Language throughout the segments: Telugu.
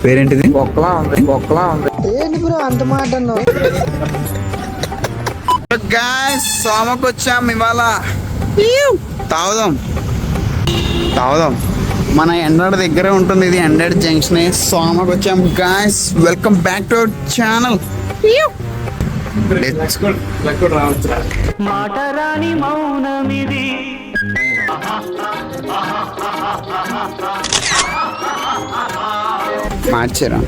పేరేంటిది? బొక్కలా ఉంది, బొక్కలా ఉంది. ఏంటి బ్రో అంత మాట అన్నావు? గాయ్స్ సోమకు వచ్చాం ఇవాళ. తాగుదాం తాగుదాం. మన ఎండాడ దగ్గర ఉంటుంది, ఇది ఎండాడ జంక్షన్. సోమకు వచ్చాం guys. Welcome back to our channel. మాటరాని మౌనమిది మార్చారా?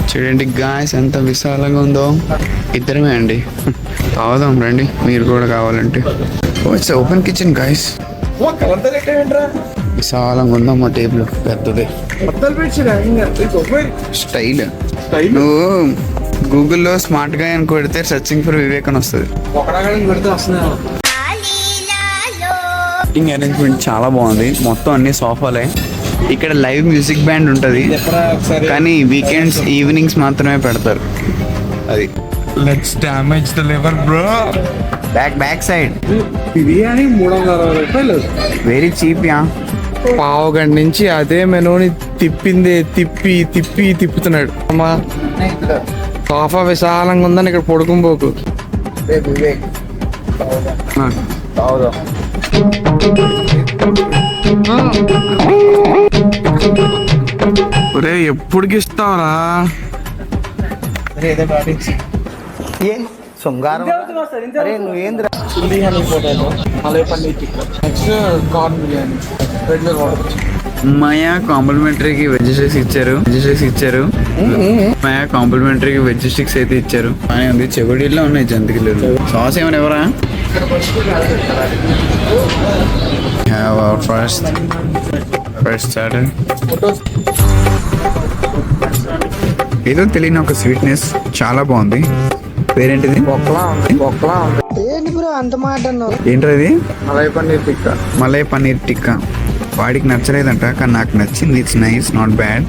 చూడండి గాయ్స్ ఎంత విశాలంగా ఉందో. ఇద్దరమే అండి. తాగుదాం రండి, మీరు కూడా కావాలంటే. It's open kitchen guys. విశాలంగా ఉందా మా టేబుల్, పెద్దది స్టైల్. నువ్వు గూగుల్లో స్మార్ట్ గా అని కొడితే సర్చింగ్ ఫర్ వివేక్ అని వస్తుంది. సిట్టింగ్ అరేంజ్మెంట్ చాలా బాగుంది. మొత్తం అన్ని సోఫాలే. ఇక్కడ లైవ్ మ్యూజిక్ బ్యాండ్ ఉంటుంది, కానీ వీకెండ్స్ ఈవినింగ్స్ మాత్రమే పెడతారు. అది let's damage the liver bro. Back side biryani 360 రూపాయలు. Very cheap yeah. పావు గంట నుంచి అదే మెనూని తిప్పుతున్నాడు. అమ్మా సోఫా విశాలంగా ఉందని ఇక్కడ పడుకుంపోకు. ఒరే ఎప్పుడుకి ఇస్తావరా? శృంగారం నువ్వేంద్ర malai paneer tikka, next corn biryani, regular order. మాయా కాంప్లిమెంటరీకి వెజ్ స్టిక్స్ ఇచ్చారు. మాయా కాంప్లిమెంటరీకి వెజ్ స్టిక్స్ అయితే ఇచ్చారు. బాగానే ఉంది. చెవిడిలో ఉన్నాయి జంతికలు. సాస్ ఏమైనా ఎవరా? Have our first starter. ఏదో తెలియని ఒక స్వీట్నెస్, చాలా బాగుంది. పేరేంటిది? బొక్కలా ఉంది, బొక్కలా ఉంది. ఏంటి బ్రో అంత మాట అన్నావు? ఏంటది? మలై పన్నీర్ టిక్కా. మలై పన్నీర్ టిక్కా. వాడికి నచ్చలేదంట, కానీ నాకు నచ్చింది. It's nice, not bad.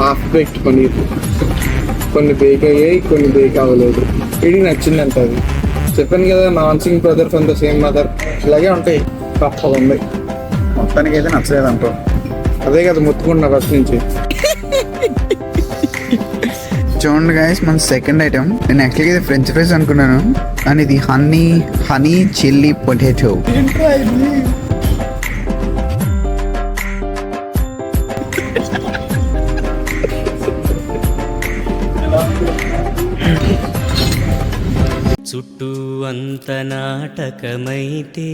Half baked paneer. కొన్ని బేక్ అయ్యాయి, కొన్ని బేక్ అవ్వలేదు. ఇది నచ్చింది అంట. అది చెప్పాను కదా, non Singh brother from the same mother. ఇలాగే ఉంటాయి, తప్పగా ఉంది. మొత్తానికి అయితే నచ్చలేదంట. అదే కదా ముత్తుకున్నా ఫస్ట్ నుంచి. చూడండి గైస్, మన సెకండ్ ఐటమ్. నేను యాక్చువల్గా ఇది ఫ్రెంచ్ ఫ్రైస్ అనుకున్నాను, కానీ ఇది హనీ చిల్లీ పొటాటో. చుట్టూ అంత నాటకమైతే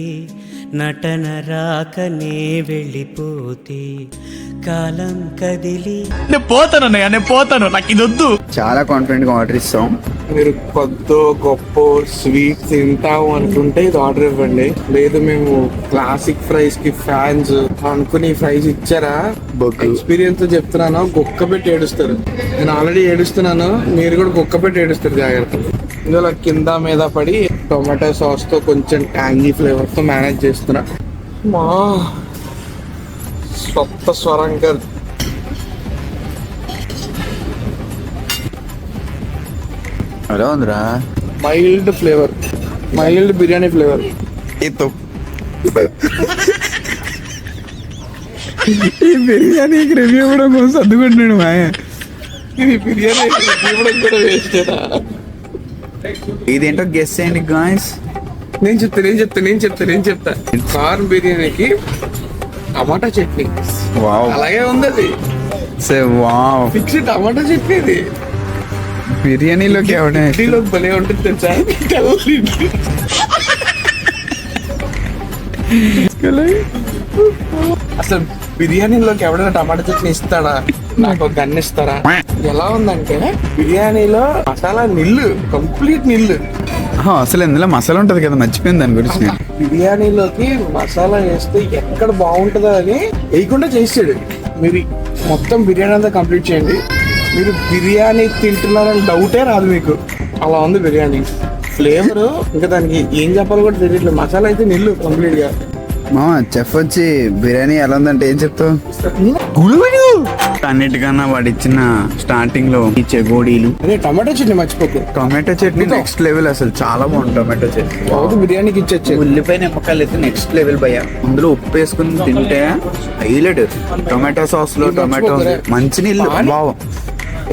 నటన రాకనే వెళ్ళిపోతే కాలం కదిలి నేను పోతాను, నాకు ఇది వద్దు. చాలా కాన్ఫిడెంట్ గా ఆర్డర్ ఇస్తాం. మీరు కొద్దో గొప్ప స్వీట్ తింటాము అనుకుంటే ఇది ఆర్డర్ ఇవ్వండి. లేదు మేము క్లాసిక్ ఫ్రైస్ కి ఫ్యాన్స్ అనుకుని ఫ్రైస్ ఇచ్చారా, ఎక్స్పీరియన్స్ చెప్తున్నాను, గుక్క పెట్టి ఏడుస్తారు. నేను ఆల్రెడీ ఏడుస్తున్నాను, మీరు కూడా గుక్క పెట్టి ఏడుస్తారు. జాగ్రత్త. ఇందులో కింద మీద పడి టొమాటో సాస్ తో కొంచెం ట్యాంగీ ఫ్లేవర్ తో మేనేజ్ చేస్తున్నా. మా స్వప్త స్వరంకర్. ఎలా ఉందిరా? Mild flavour, mild biryani flavour. ఈ బిర్యానీకి రివ్యూ కూడా కొంచెం సర్దుకుంటున్నాడు మాయ. ఇది బిర్యానీ ఇవ్వడం కూడా వేస్టేనా? ఇదేంటో గెస్ చేయండి గాయ్స్. నేను చెప్తా. కార్న్ బిర్యానీకి టమాటా చట్నీ. వావ్, అలాగే ఉంది అది. వావ్, ఫిక్స్ టమాటా చట్నీ. ఇది బిర్యానీలోకి ఎవడే ఇడ్లీలోకి భలే ఉంటుంది తెలుసా? అసలు బిర్యానీలోకి ఎవడైనా టమాటా చట్నీ ఇస్తాడా? నాకు ఒక గన్ ఇస్తారా? ఎలా ఉందంటే బిర్యానీలో మసాలా నిల్లు, కంప్లీట్ నిల్లు. అసలు ఇందులో మసాలా ఉంటది కదా, మర్చిపోయింది దాని గురించి నేను. బిర్యానీలోకి మసాలా వేస్తే ఎక్కడ బాగుంటుందో అని వేయకుండా చేసాడు. మీరు మొత్తం బిర్యానీ అంతా కంప్లీట్ చేయండి, మీరు బిర్యానీ తింటున్నారని డౌటే రాదు మీకు. అలా ఉంది బిర్యానీ ఫ్లేవర్. ఇంకా దానికి ఏం చెప్పాలో కూడా తెలియట్లేదు. మసాలా అయితే నిల్లు కంప్లీట్ గా. మా చెఫ్ వచ్చి బిర్యానీ ఎలా ఉందంటే ఏం చెప్తావు? అన్నిటికన్నా వాడు ఇచ్చిన స్టార్టింగ్ లో ఈ చెగోడీలు, అదే టమాటో చట్నీ మర్చిపోకు. టొమాటో చట్నీ నెక్స్ట్ లెవెల్, అసలు చాలా బాగుంది టొమాటో చట్నీ. బాగుంది, బిర్యానీకి ఇచ్చొచ్చు. ఉల్లిపాయ నిమ్మకాయలు అయితే నెక్స్ట్ లెవెల్ భయ్య. అందులో ఉప్పు వేసుకుని తింటే హైలైట్. టొమాటో సాస్ లో టొమాటో, మంచినీళ్ళు బావు.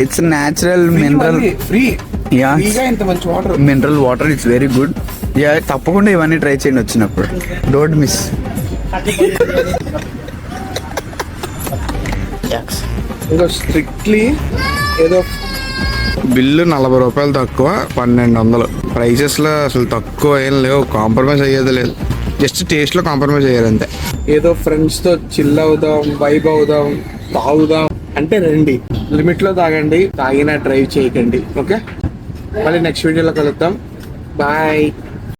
It's natural mineral free yeah, ఫ్రీగా ఇంత మంచి water. Mineral water. It's very good. Yeah, తప్పకుండా ఇవన్నీ ట్రై చేయండి వచ్చినప్పుడు. Don't miss. ఇంకా స్ట్రిక్ట్లీ ఏదో బిల్లు 40 రూపాయలు తక్కువ, 1200. ప్రైసెస్ లో అసలు తక్కువ ఏం లేవు, కాంప్రమైజ్ అయ్యేది లేదు. జస్ట్ టేస్ట్ లో కాంప్రమైజ్ అయ్యారు అంతే. ఏదో ఫ్రెండ్స్ తో చిల్ అవుదాం, వైబ్ అవుదాం, తాగుదాం అంటే రండి. లిమిట్ లో తాగండి, తాగినా డ్రైవ్ చేయకండి. ఓకే, మళ్ళీ నెక్స్ట్ వీడియోలో కలుద్దాం. బాయ్.